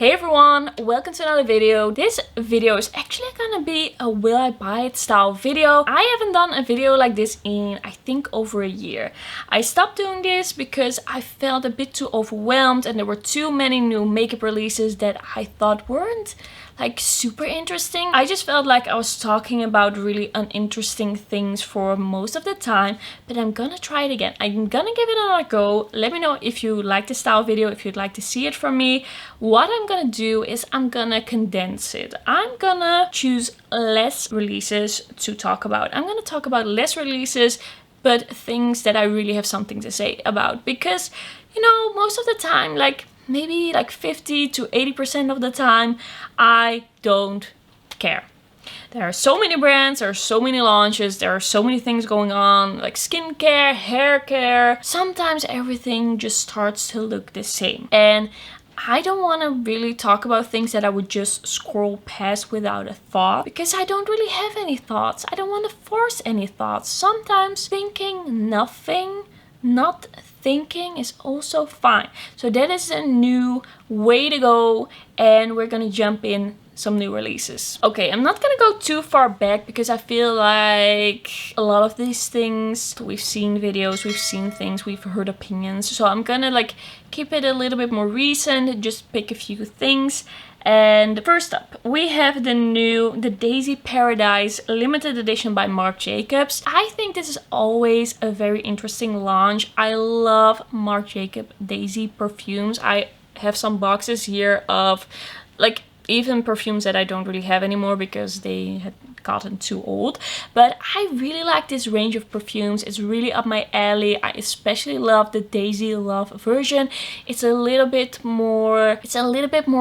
Hey everyone, welcome to another video. This video is actually gonna be a will I buy it style video. I haven't done a video like this in I think over a year. I stopped doing this because I felt a bit too overwhelmed and there were too many new makeup releases that I thought weren't like super interesting. I just felt like I was talking about really uninteresting things for most of the time, but I'm gonna try it again. I'm gonna give it another go. Let me know if you like the style video, if you'd like to see it from me. What I'm gonna do is I'm gonna condense it. I'm gonna choose less releases to talk about. I'm gonna talk about less releases, but things that I really have something to say about, because you know, most of the time, like maybe like 50 to 80% of the time, I don't care. There are so many brands, there are so many launches, there are so many things going on, like skincare, hair care. Sometimes everything just starts to look the same. And I don't want to really talk about things that I would just scroll past without a thought, because I don't really have any thoughts. I don't want to force any thoughts. Sometimes thinking nothing, not thinking, is also fine. So that is a new way to go, and we're gonna jump in some new releases. Okay, I'm not gonna go too far back because I feel like a lot of these things, we've seen videos, we've seen things, we've heard opinions. So I'm gonna like keep it a little bit more recent, just pick a few things. And first up, we have the Daisy Paradise limited edition by Marc Jacobs. I think this is always a very interesting launch. I love Marc Jacobs Daisy perfumes. I have some boxes here of like even perfumes that I don't really have anymore because they had gotten too old. But I really like this range of perfumes. It's really up my alley. I especially love the Daisy Love version. It's a little bit more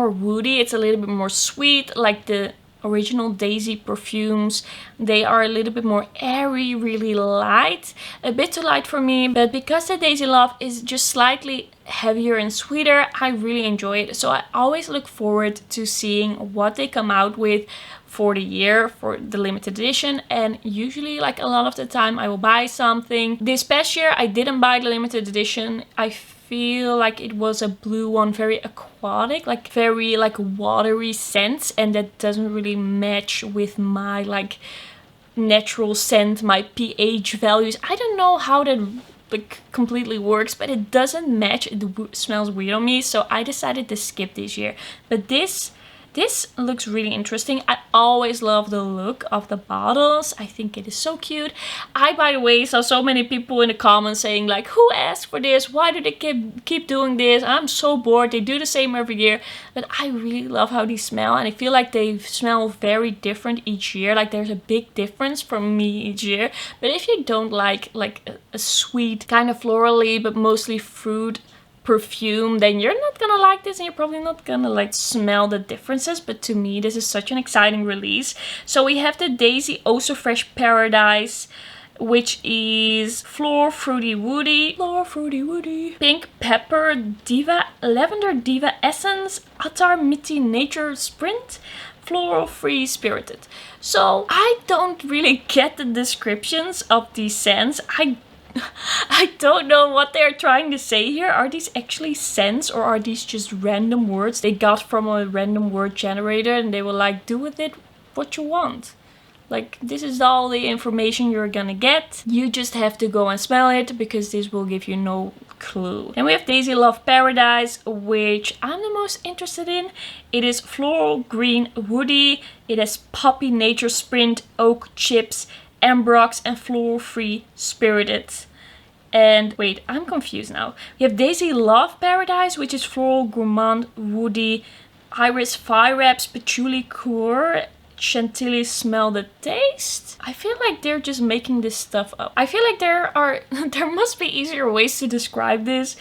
woody. It's a little bit more sweet, like the original Daisy perfumes. They are a little bit more airy, really light, a bit too light for me, but because the Daisy Love is just slightly heavier and sweeter, I really enjoy it. So I always look forward to seeing what they come out with for the year, for the limited edition, and usually like a lot of the time I will buy something. This past year I didn't buy the limited edition. I feel like it was a blue one, very aquatic, like very like watery scents, and that doesn't really match with my like natural scent, my pH values. I don't know how that like completely works, but it doesn't match. It smells weird on me, so I decided to skip this year. But this looks really interesting. I always love the look of the bottles. I think it is so cute. I, by the way, saw so many people in the comments saying like, who asked for this? Why do they keep doing this? I'm so bored. They do the same every year. But I really love how these smell, and I feel like they smell very different each year. Like there's a big difference from me each year. But if you don't like a sweet kind of florally but mostly fruit perfume, then you're not gonna like this, and you're probably not gonna like smell the differences. But to me, this is such an exciting release. So we have the Daisy Oh So Fresh Paradise, which is Floor Fruity Woody, Pink Pepper Diva, Lavender Diva Essence, Attar Mitty Nature Sprint, Floral Free Spirited. So I don't really get the descriptions of these scents. I don't know what they're trying to say here. Are these actually scents, or are these just random words they got from a random word generator and they were like, do with it what you want? Like, this is all the information you're gonna get. You just have to go and smell it, because this will give you no clue. And we have Daisy Love Paradise, which I'm the most interested in. It is floral green woody. It has poppy nature sprint, oak chips, ambrox, and floral free spirited. And wait, I'm confused now. We have Daisy Love Paradise, which is floral gourmand woody, iris fire wraps, patchouli core, chantilly smell the taste. I feel like they're just making this stuff up. I feel like there must be easier ways to describe this.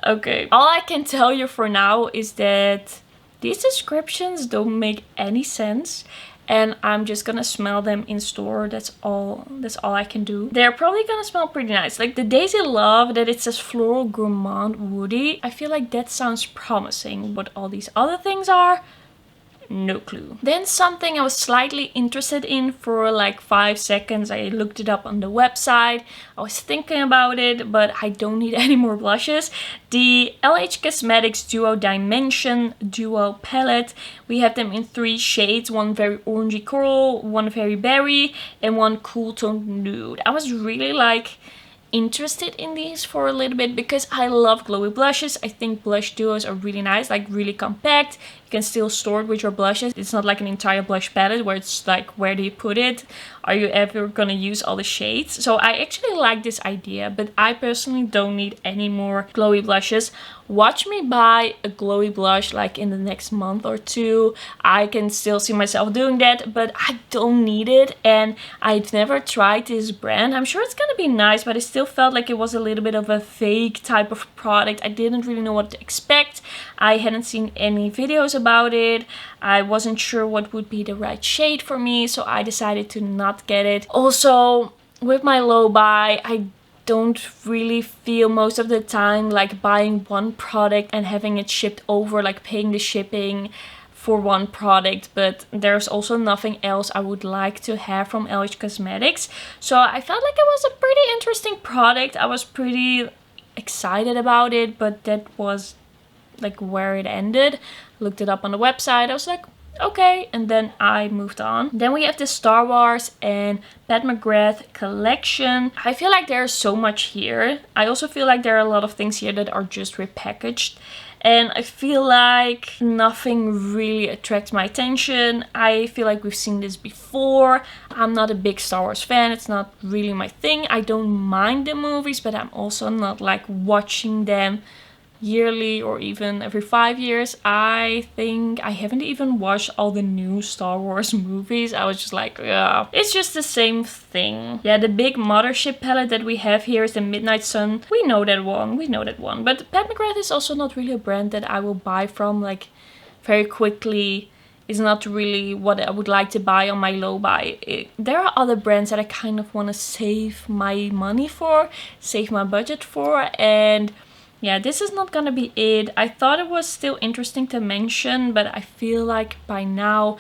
Okay, all I can tell you for now is that these descriptions don't make any sense, and I'm just gonna smell them in store. That's all I can do. They're probably gonna smell pretty nice. Like the Daisy Love, that it says floral gourmand woody, I feel like that sounds promising. What all these other things are, no clue. Then something I was slightly interested in for like 5 seconds. I looked it up on the website. I was thinking about it, but I don't need any more blushes. The LH Cosmetics Duo Dimension Duo Palette. We have them in 3 shades. One very orangey coral, one very berry, and one cool toned nude. I was really like interested in these for a little bit because I love glowy blushes. I think blush duos are really nice, like really compact. You can still store it with your blushes. It's not like an entire blush palette where it's like, where do you put it? Are you ever gonna use all the shades? So I actually like this idea, but I personally don't need any more glowy blushes. Watch me buy a glowy blush like in the next month or 2. I can still see myself doing that, but I don't need it. And I've never tried this brand. I'm sure it's gonna be nice, but I still felt like it was a little bit of a fake type of product. I didn't really know what to expect. I hadn't seen any videos about it. I wasn't sure what would be the right shade for me, so I decided to not get it. Also, with my low buy, I don't really feel most of the time like buying one product and having it shipped over, like paying the shipping for one product, but there's also nothing else I would like to have from LH Cosmetics. So I felt like it was a pretty interesting product. I was pretty excited about it, but that was like where it ended. Looked it up on the website. I was like, okay, and then I moved on. Then we have the Star Wars and Pat McGrath collection. I feel like there's so much here. I also feel like there are a lot of things here that are just repackaged. And I feel like nothing really attracts my attention. I feel like we've seen this before. I'm not a big Star Wars fan. It's not really my thing. I don't mind the movies, but I'm also not like watching them yearly or even every 5 years. I think I haven't even watched all the new Star Wars movies. I was just like, yeah, it's just the same thing. Yeah, the big Mothership palette that we have here is the Midnight Sun. We know that one. But Pat McGrath is also not really a brand that I will buy from like very quickly. It's not really what I would like to buy on my low buy. There are other brands that I kind of want to save my money for, save my budget for, and yeah, this is not gonna be it. I thought it was still interesting to mention, but I feel like by now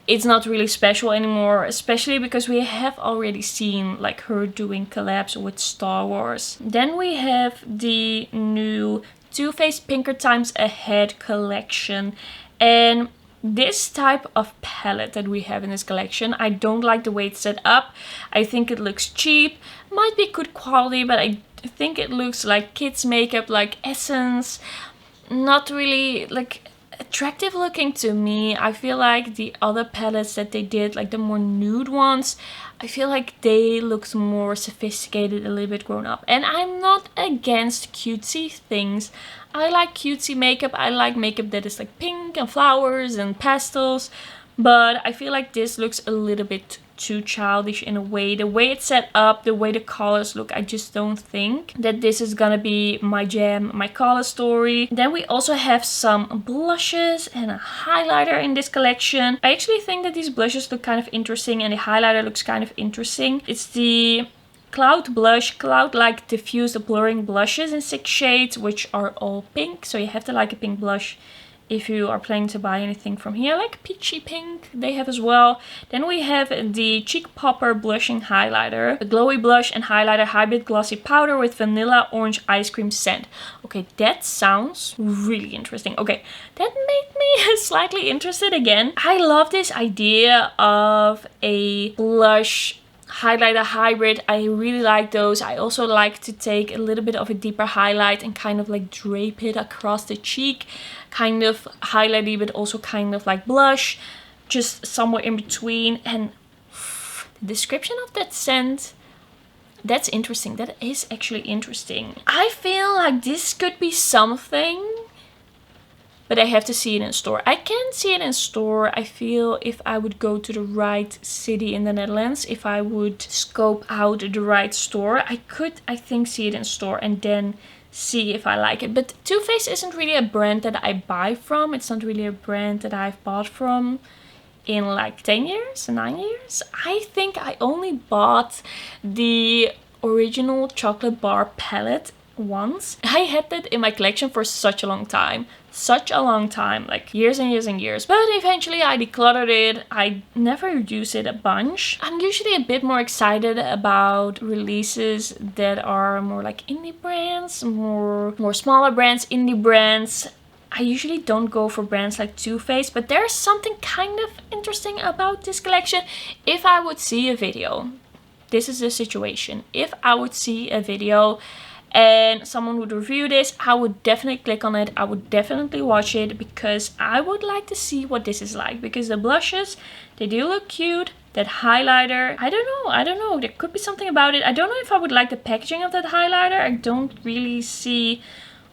it's not really special anymore, especially because we have already seen like her doing collabs with Star Wars. Then we have the new Too Faced Pinker Times Ahead collection, and this type of palette that we have in this collection, I don't like the way it's set up. I think it looks cheap, might be good quality, but I think it looks like kids makeup, like Essence, not really like attractive looking to me. I feel like the other palettes that they did, like the more nude ones, I feel like they looked more sophisticated, a little bit grown up. And I'm not against cutesy things. I like cutesy makeup. I like makeup that is like pink and flowers and pastels, but I feel like this looks a little bit too childish in a way. The way it's set up, the way the colors look, I just don't think that this is gonna be my jam, my color story. Then we also have some blushes and a highlighter in this collection. I actually think that these blushes look kind of interesting and the highlighter looks kind of interesting. It's the Cloud Blush, Cloud Like Diffused Blurring Blushes in 6 shades, which are all pink. So you have to like a pink blush if you are planning to buy anything from here. Like Peachy Pink, they have as well. Then we have the Cheek Popper Blushing Highlighter. A glowy blush and highlighter hybrid glossy powder with vanilla orange ice cream scent. Okay, that sounds really interesting. Okay, that made me slightly interested again. I love this idea of a blush highlighter hybrid. I really like those. I also like to take a little bit of a deeper highlight and kind of like drape it across the cheek, kind of highlighty but also kind of like blush, just somewhere in between. And the description of that scent, that's interesting. That is actually interesting. I feel like this could be something, but I have to see it in store. I can see it in store. I feel if I would go to the right city in the Netherlands, if I would scope out the right store, I could, I think, see it in store and then see if I like it. But Too Faced isn't really a brand that I buy from. It's not really a brand that I've bought from in like 10 years, 9 years. I think I only bought the original chocolate bar palette once. I had that in my collection for such a long time. Such a long time, like years and years and years. But eventually I decluttered it. I never use it a bunch. I'm usually a bit more excited about releases that are more like indie brands, more smaller brands, indie brands. I usually don't go for brands like Too Faced, but there's something kind of interesting about this collection. If I would see a video, this is the situation. If I would see a video and someone would review this, I would definitely click on it. I would definitely watch it because I would like to see what this is like. Because the blushes, they do look cute. That highlighter, I don't know. There could be something about it. I don't know if I would like the packaging of that highlighter. I don't really see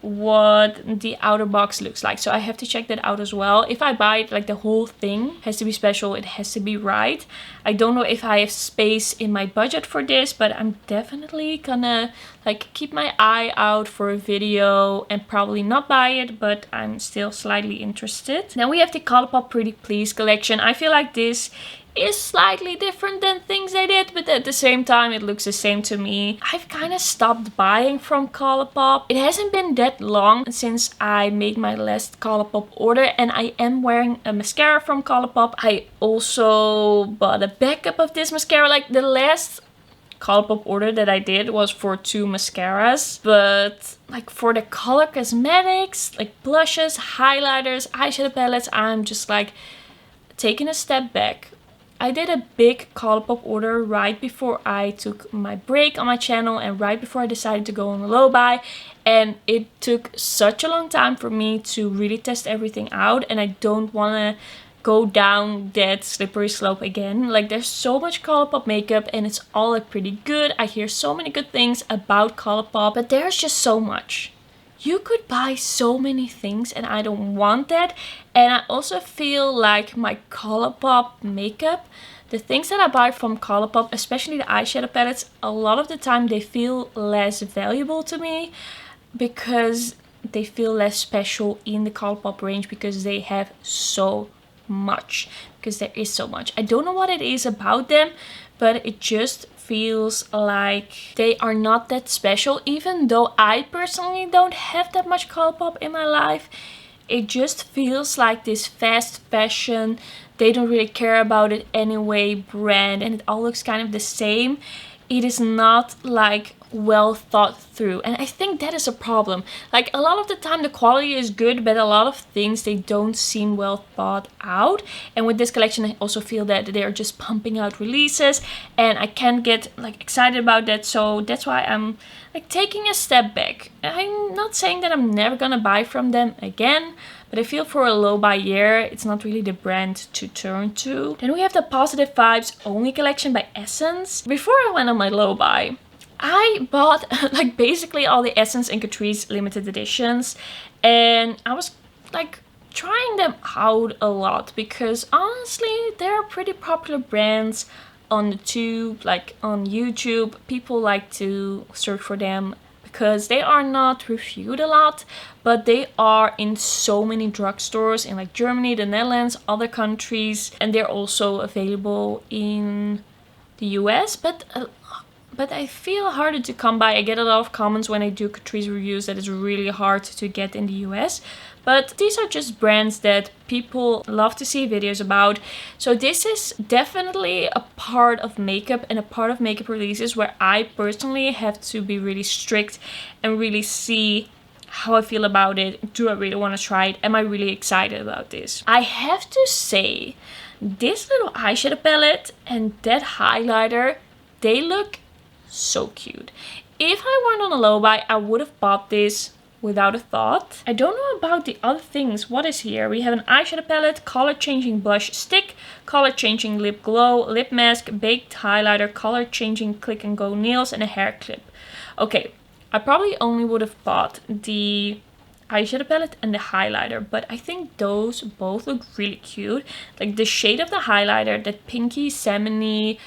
what the outer box looks like, so I have to check that out as well. If I buy it, like the whole thing has to be special, it has to be right. I don't know if I have space in my budget for this, but I'm definitely gonna like keep my eye out for a video and probably not buy it, but I'm still slightly interested. Then we have the Colourpop Pretty Please collection. I feel like this is slightly different than things I did, but at the same time it looks the same to me. I've kind of stopped buying from Colourpop. It hasn't been that long since I made my last Colourpop order, and I am wearing a mascara from Colourpop. I also bought a backup of this mascara. Like the last Colourpop order that I did was for 2 mascaras, but like for the color cosmetics, like blushes, highlighters, eyeshadow palettes, I'm just like taking a step back. I did a big Colourpop order right before I took my break on my channel and right before I decided to go on a low buy, and it took such a long time for me to really test everything out, and I don't want to go down that slippery slope again. Like there's so much Colourpop makeup and it's all like pretty good. I hear so many good things about Colourpop, but there's just so much. You could buy so many things and I don't want that. And I also feel like my Colourpop makeup, the things that I buy from Colourpop, especially the eyeshadow palettes, a lot of the time they feel less valuable to me because they feel less special in the Colourpop range because they have so much. Because there is so much. I don't know what it is about them, but it just feels like they are not that special. Even though I personally don't have that much Colourpop in my life, it just feels like this fast fashion, they don't really care about it anyway brand, and it all looks kind of the same. It is not like well thought through, and I think that is a problem. Like a lot of the time the quality is good, but a lot of things they don't seem well thought out. And with this collection I also feel that they are just pumping out releases and I can't get like excited about that, so that's why I'm like taking a step back. I'm not saying that I'm never gonna buy from them again, but I feel for a low buy year, it's not really the brand to turn to. Then we have the Positive Vibes Only collection by Essence. Before I went on my low buy, I bought like basically all the Essence and Catrice limited editions, and I was like trying them out a lot because honestly they're pretty popular brands on the tube, like on YouTube. People like to search for them because they are not reviewed a lot, but they are in so many drugstores in like Germany, the Netherlands, other countries, and they're also available in the US, but I feel harder to come by. I get a lot of comments when I do Catrice reviews that it's really hard to get in the US. But these are just brands that people love to see videos about. So this is definitely a part of makeup and a part of makeup releases where I personally have to be really strict and really see how I feel about it. Do I really want to try it? Am I really excited about this? I have to say, this little eyeshadow palette and that highlighter, they look so cute. If I weren't on a low buy, I would have bought this without a thought. I don't know about the other things. What is here? We have an eyeshadow palette, color changing blush stick, color changing lip glow, lip mask, baked highlighter, color changing click and go nails, and a hair clip. Okay, I probably only would have bought the eyeshadow palette and the highlighter, but I think those both look really cute. Like the shade of the highlighter, that pinky salmon-y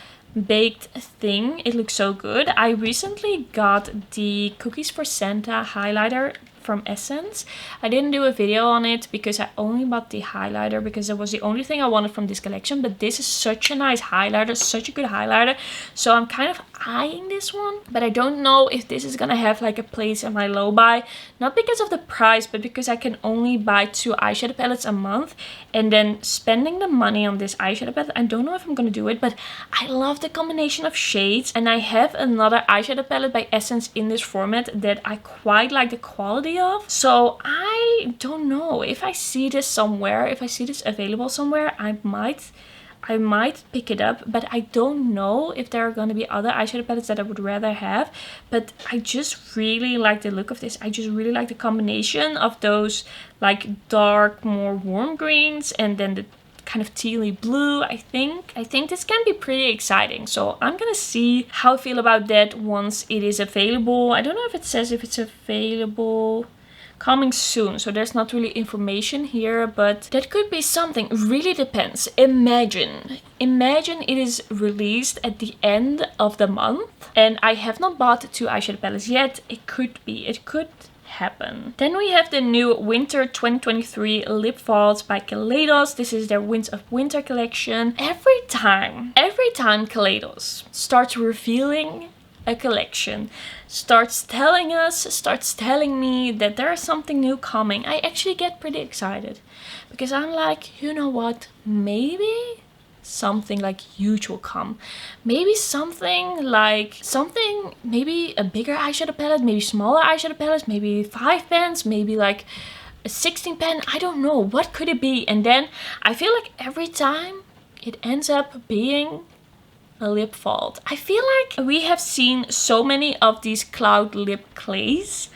baked thing, it looks so good. I recently got the Cookies for Santa highlighter from Essence. I didn't do a video on it because I only bought the highlighter because it was the only thing I wanted from this collection. But this is such a nice highlighter, such a good highlighter. So I'm kind of eyeing this one. But I don't know if this is gonna have like a place in my low buy. Not because of the price, but because I can only buy 2 eyeshadow palettes a month. And then spending the money on this eyeshadow palette, I don't know if I'm gonna do it. But I love the combination of shades. And I have another eyeshadow palette by Essence in this format that I quite like the quality of. So I don't know if I see this somewhere, if I see this available somewhere, I might pick it up. But I don't know if there are going to be other eyeshadow palettes that I would rather have. But I just really like the look of this. I just really like the combination of those like dark, more warm greens and then the kind of tealy blue. I think this can be pretty exciting. So I'm gonna see how I feel about that once it is available. I don't know if it says if it's available. Coming soon, so there's not really information here, but that could be something. Really depends. Imagine it is released at the end of the month and I have not bought 2 eyeshadow palettes yet. It could happen. Then we have the new Winter 2023 lip falls by Kaleidos. This is their Winds of Winter collection. Every time Kaleidos starts revealing a collection, starts telling me that there is something new coming, I actually get pretty excited because I'm like, you know what, maybe something like huge will come. Maybe maybe a bigger eyeshadow palette, maybe smaller eyeshadow palettes, maybe 5 pens, maybe like a 16 pen. I don't know, what could it be? And then I feel like every time it ends up being a lip fault. I feel like we have seen so many of these cloud lip clays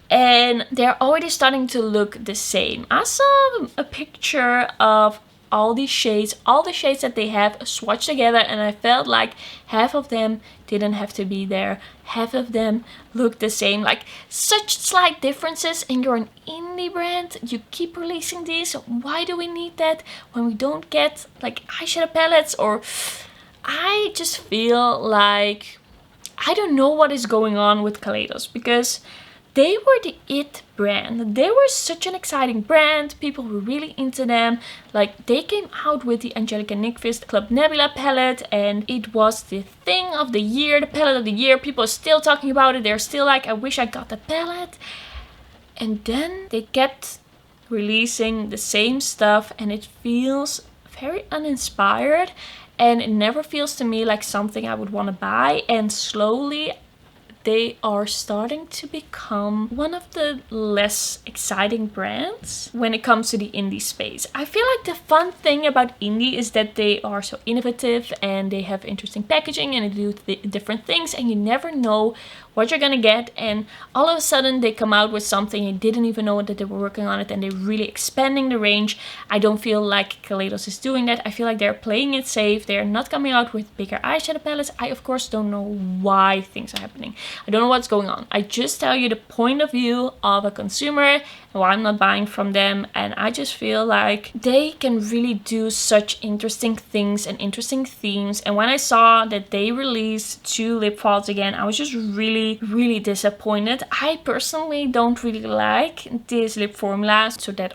and they're already starting to look the same. I saw a picture of all these shades, all the shades that they have swatched together, and I felt like half of them didn't have to be there. Half of them look the same. Like such slight differences, and you're an indie brand. You keep releasing these. Why do we need that when we don't get like eyeshadow palettes? Or I just feel like I don't know what is going on with Kaleidos, because they were the it brand. They were such an exciting brand. People were really into them. Like they came out with the Angelica Nyqvist Club Nabla palette and it was the thing of the year, the palette of the year. People are still talking about it. They're still like, I wish I got the palette. And then they kept releasing the same stuff and it feels very uninspired. And it never feels to me like something I would want to buy. And slowly they are starting to become one of the less exciting brands when it comes to the indie space. I feel like the fun thing about indie is that they are so innovative and they have interesting packaging and they do different things and you never know what you're gonna get, and all of a sudden they come out with something you didn't even know that they were working on it and they're really expanding the range. I don't feel like Kaleidos is doing that. I feel like they're playing it safe. They're not coming out with bigger eyeshadow palettes. I of course don't know why things are happening. I don't know what's going on. I just tell you the point of view of a consumer and why I'm not buying from them, and I just feel like they can really do such interesting things and interesting themes. And when I saw that they released 2 lip falls again, I was just really disappointed. I personally don't really like this lip formula, so that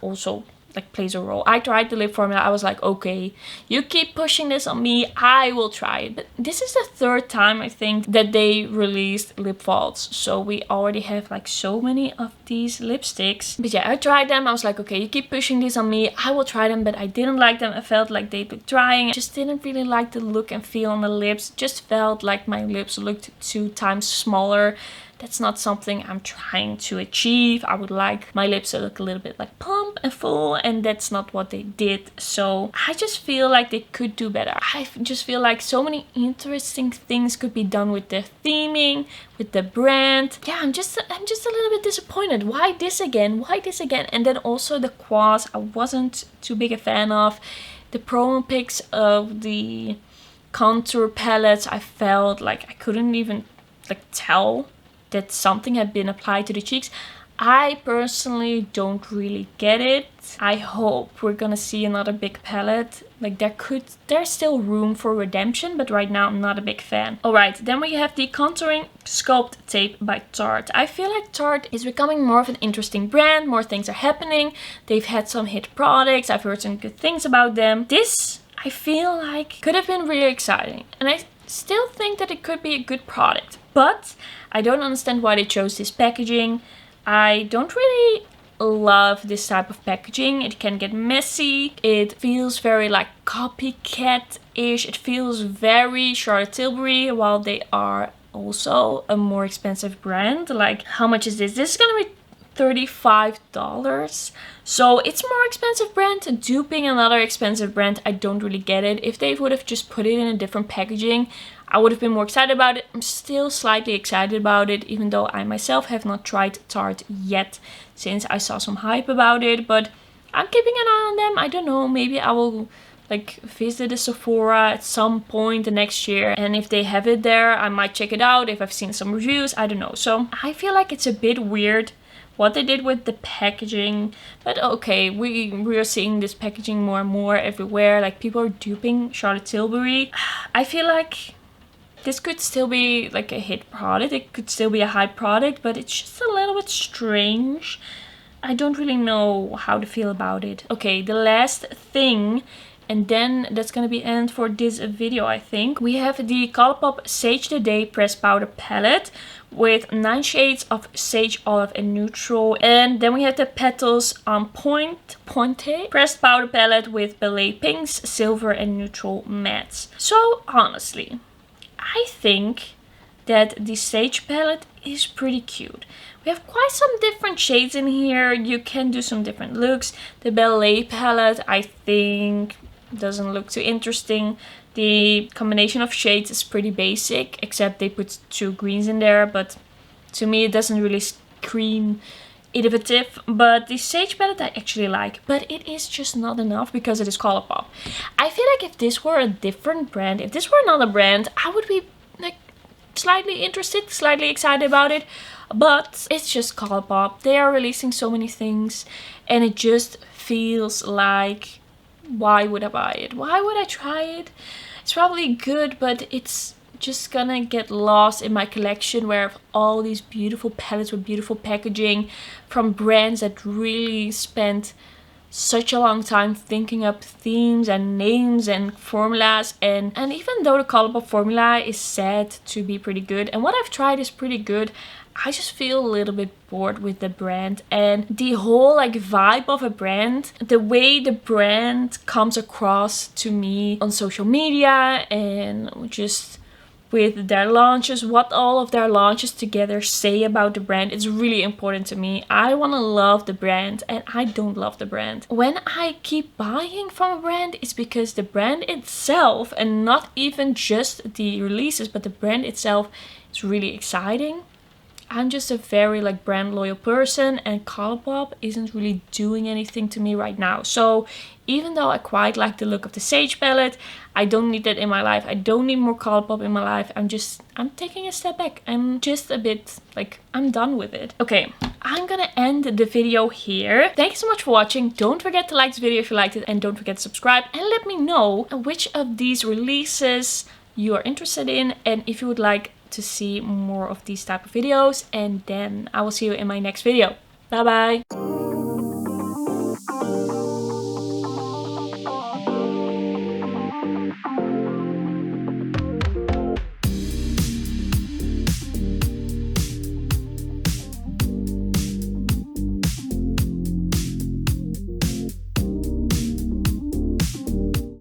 also like plays a role. I tried the lip formula. I was like, okay, you keep pushing this on me, I will try it. But this is the 3rd time I think that they released lip falls, so we already have like so many of these lipsticks. But yeah, I tried them. I was like, okay, you keep pushing these on me, I will try them. But I didn't like them. I felt like they looked drying. I just didn't really like the look and feel on the lips. Just felt like my lips looked 2 times smaller. That's not something I'm trying to achieve. I would like my lips to look a little bit like plump and full, and that's not what they did. So I just feel like they could do better. I just feel like so many interesting things could be done with the theming, with the brand. Yeah, I'm just a little bit disappointed. Why this again? Why this again? And then also the quads, I wasn't too big a fan of. The promo pics of the contour palettes, I felt like I couldn't even like tell that something had been applied to the cheeks. I personally don't really get it. I hope we're gonna see another big palette. Like there's still room for redemption, but right now I'm not a big fan. Alright, then we have the Contouring Sculpt Tape by Tarte. I feel like Tarte is becoming more of an interesting brand. More things are happening. They've had some hit products. I've heard some good things about them. This, I feel like, could have been really exciting. And I still think that it could be a good product. But I don't understand why they chose this packaging. I don't really love this type of packaging. It can get messy. It feels very like copycat-ish. It feels very Charlotte Tilbury, while they are also a more expensive brand. Like, how much is this? This is gonna be $35. So it's a more expensive brand duping another expensive brand. I don't really get it. If they would have just put it in a different packaging, I would have been more excited about it. I'm still slightly excited about it, even though I myself have not tried Tarte yet, since I saw some hype about it. But I'm keeping an eye on them. I don't know, maybe I will like visit a Sephora at some point the next year, and if they have it there, I might check it out if I've seen some reviews. I don't know. So I feel like it's a bit weird what they did with the packaging, but okay, we are seeing this packaging more and more everywhere. Like, people are duping Charlotte Tilbury. I feel like this could still be like a hit product. It could still be a hype product, but it's just a little bit strange. I don't really know how to feel about it. Okay, the last thing, and then that's gonna be end for this video, I think. We have the Colourpop Sage the Day Pressed Powder Palette with 9 shades of Sage, Olive and Neutral. And then we have the Petals Pointe Pressed Powder Palette with Ballet Pinks, Silver and Neutral Mattes. So honestly, I think that the Sage palette is pretty cute. We have quite some different shades in here. You can do some different looks. The Ballet palette, I think, doesn't look too interesting. The combination of shades is pretty basic, except they put 2 greens in there, but to me it doesn't really scream innovative. But the Sage palette I actually like, but it is just not enough because it is Colourpop. I feel like if this were a different brand, if this were another brand, I would be like slightly interested, slightly excited about it. But it's just Colourpop. They are releasing so many things, and it just feels like, why would I buy it? Why would I try it? It's probably good, but it's just gonna get lost in my collection where I have all these beautiful palettes with beautiful packaging from brands that really spent such a long time thinking up themes and names and formulas, and even though the Colourpop formula is said to be pretty good and what I've tried is pretty good, I just feel a little bit bored with the brand and the whole like vibe of a brand, the way the brand comes across to me on social media and just with their launches, what all of their launches together say about the brand. It's really important to me. I want to love the brand and I don't love the brand. When I keep buying from a brand, it's because the brand itself, and not even just the releases, but the brand itself is really exciting. I'm just a very like brand loyal person, and Colourpop isn't really doing anything to me right now. So even though I quite like the look of the Sage palette, I don't need that in my life. I don't need more Colourpop in my life. I'm taking a step back. I'm just a bit like, I'm done with it. Okay, I'm gonna end the video here. Thank you so much for watching. Don't forget to like this video if you liked it, and don't forget to subscribe, and let me know which of these releases you are interested in, and if you would like to see more of these type of videos. And then I will see you in my next video. Bye bye.